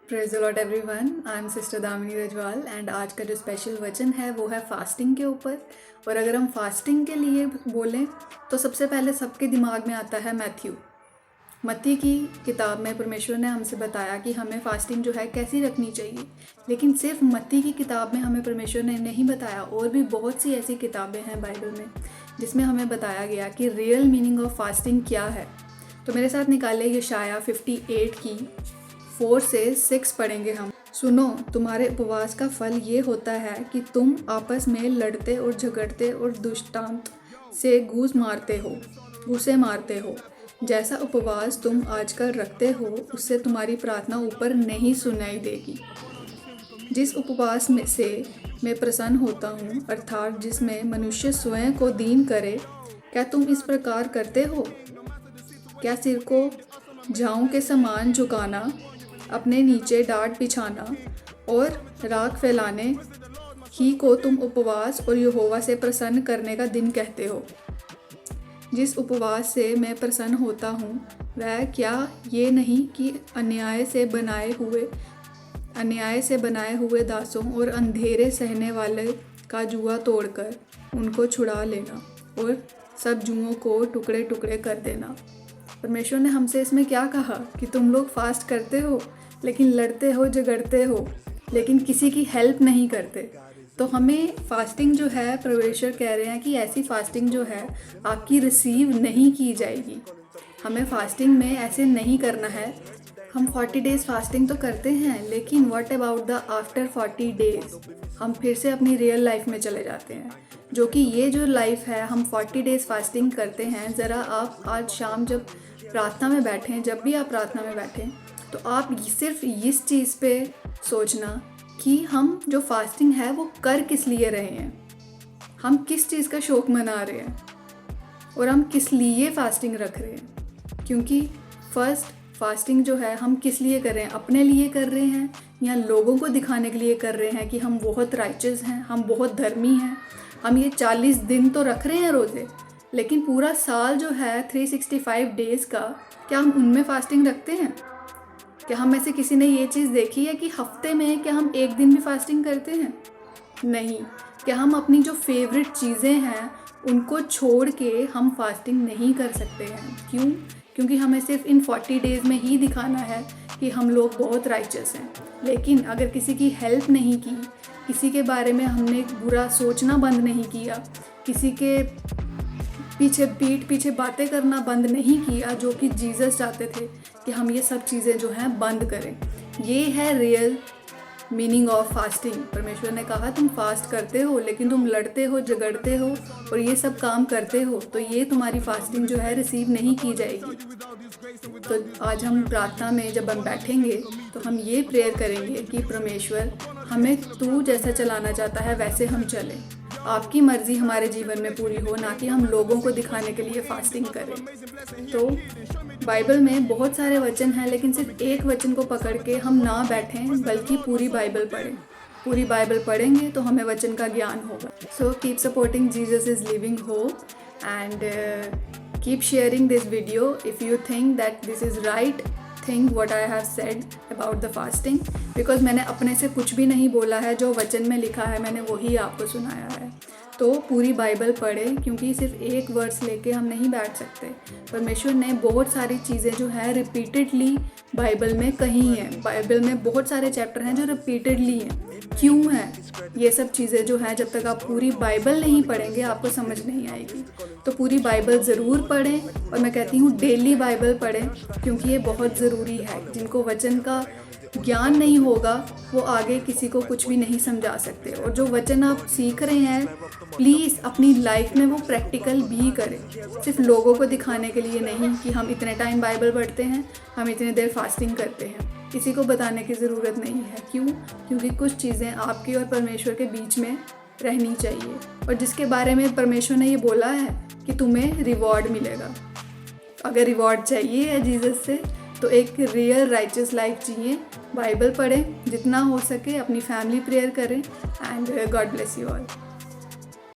Praise the Lord everyone, I am sister Damini Rajwal and आज का जो स्पेशल वचन है वो है फास्टिंग के ऊपर। और अगर हम फास्टिंग के लिए बोलें तो सबसे पहले सबके दिमाग में आता है मत्ती की किताब में परमेश्वर ने हमसे बताया कि हमें फास्टिंग जो है कैसी रखनी चाहिए। लेकिन सिर्फ मत्ती की किताब में हमें परमेश्वर ने नहीं बताया, और भी बहुत सी ऐसी किताबें हैं बाइबल में जिसमें हमें बताया गया कि रियल मीनिंग ऑफ फास्टिंग क्या है। तो मेरे साथ निकाले यशाया 58 की 4 से 6 पढ़ेंगे हम। सुनो, तुम्हारे उपवास का फल ये होता है कि तुम आपस में लड़ते और झगड़ते और दुष्टांत से घूसे मारते हो। जैसा उपवास तुम आजकल रखते हो उससे तुम्हारी प्रार्थना ऊपर नहीं सुनाई देगी। जिस उपवास में से मैं प्रसन्न होता हूँ, अर्थात जिसमें मनुष्य स्वयं को दीन करे, क्या तुम इस प्रकार करते हो? क्या सिर को झाऊ के समान झुकाना, अपने नीचे डांट बिछाना और राख फैलाने ही को तुम उपवास और यहोवा से प्रसन्न करने का दिन कहते हो? जिस उपवास से मैं प्रसन्न होता हूँ वह क्या ये नहीं कि अन्याय से बनाए हुए दासों और अंधेरे सहने वाले का जुआ तोड़कर उनको छुड़ा लेना और सब जुओं को टुकड़े टुकड़े कर देना। परमेश्वर ने हमसे इसमें क्या कहा कि तुम लोग फास्ट करते हो, लेकिन लड़ते हो, झगड़ते हो, लेकिन किसी की हेल्प नहीं करते। तो हमें फास्टिंग जो है, परमेश्वर कह रहे हैं कि ऐसी फास्टिंग जो है आपकी रिसीव नहीं की जाएगी। हमें फास्टिंग में ऐसे नहीं करना है। हम 40 डेज़ फास्टिंग तो करते हैं, लेकिन what about the after 40 days? हम फिर से अपनी रियल लाइफ में चले जाते हैं, जो कि ये जो लाइफ है, हम 40 डेज़ फास्टिंग करते हैं। ज़रा आप आज शाम जब प्रार्थना में बैठें, जब भी आप प्रार्थना में बैठें, तो आप सिर्फ इस चीज़ पे सोचना कि हम जो फास्टिंग है वो कर किस लिए रहे हैं, हम किस चीज़ का शौक मना रहे हैं और हम किस लिए फास्टिंग रख रहे हैं। क्योंकि फर्स्ट फास्टिंग जो है हम किस लिए कर रहे हैं, अपने लिए कर रहे हैं या लोगों को दिखाने के लिए कर रहे हैं कि हम बहुत राइचस हैं, हम बहुत धर्मी हैं। हम ये 40 दिन तो रख रहे हैं रोज़े, लेकिन पूरा साल जो है 365 डेज़ का, क्या हम उनमें फास्टिंग रखते हैं? क्या हम में से किसी ने ये चीज़ देखी है कि हफ्ते में क्या हम एक दिन भी फास्टिंग करते हैं? नहीं। क्या हम अपनी जो फेवरेट चीज़ें हैं उनको छोड़ के हम फास्टिंग नहीं कर सकते हैं? क्यों? क्योंकि हमें सिर्फ इन 40 डेज़ में ही दिखाना है कि हम लोग बहुत राइचस हैं। लेकिन अगर किसी की हेल्प नहीं की, किसी के बारे में हमने बुरा सोचना बंद नहीं किया, किसी के पीठ पीछे बातें करना बंद नहीं किया, जो कि जीसस चाहते थे कि हम ये सब चीज़ें जो हैं बंद करें। ये है रियल मीनिंग ऑफ फास्टिंग। परमेश्वर ने कहा तुम फास्ट करते हो, लेकिन तुम लड़ते हो, झगड़ते हो और ये सब काम करते हो, तो ये तुम्हारी फास्टिंग जो है रिसीव नहीं की जाएगी। तो आज हम प्रार्थना में जब हम बैठेंगे तो हम ये प्रेयर करेंगे कि परमेश्वर, हमें तू जैसा चलाना चाहता है वैसे हम चलें। आपकी मर्ज़ी हमारे जीवन में पूरी हो, ना कि हम लोगों को दिखाने के लिए फास्टिंग करें। तो बाइबल में बहुत सारे वचन हैं, लेकिन सिर्फ एक वचन को पकड़ के हम ना बैठें, बल्कि पूरी बाइबल पढ़ें। पूरी बाइबल पढ़ेंगे तो हमें वचन का ज्ञान होगा। So keep supporting Jesus is living hope and keep sharing this video if you think that this is right thing what I have said about the fasting. Because मैंने अपने से कुछ भी नहीं बोला है, जो वचन में लिखा है मैंने वही आपको सुनाया है। तो पूरी बाइबल पढ़ें, क्योंकि सिर्फ एक वर्स लेके हम नहीं बैठ सकते। परमेश्वर ने बहुत सारी चीज़ें जो है रिपीटेडली बाइबल में कही हैं। बाइबल में बहुत सारे चैप्टर हैं जो रिपीटेडली हैं। क्यों है ये सब चीज़ें जो हैं, जब तक आप पूरी बाइबल नहीं पढ़ेंगे आपको समझ नहीं आएगी। तो पूरी बाइबल ज़रूर पढ़ें, और मैं कहती हूँ डेली बाइबल पढ़ें, क्योंकि ये बहुत ज़रूरी है। जिनको वचन का ज्ञान नहीं होगा वो आगे किसी को कुछ भी नहीं समझा सकते। और जो वचन आप सीख रहे हैं, प्लीज़ अपनी लाइफ में वो प्रैक्टिकल भी करें। सिर्फ लोगों को दिखाने के लिए नहीं कि हम इतने टाइम बाइबल पढ़ते हैं, हम इतने देर फास्टिंग करते हैं। किसी को बताने की ज़रूरत नहीं है। क्यों? क्योंकि कुछ चीज़ें आपकी और परमेश्वर के बीच में रहनी चाहिए, और जिसके बारे में परमेश्वर ने ये बोला है कि तुम्हें रिवॉर्ड मिलेगा। अगर रिवॉर्ड चाहिए है जीसस से, तो एक रियल राइचस लाइफ जिए, बाइबल पढ़ें, जितना हो सके अपनी फैमिली प्रेयर करें, and God bless you all.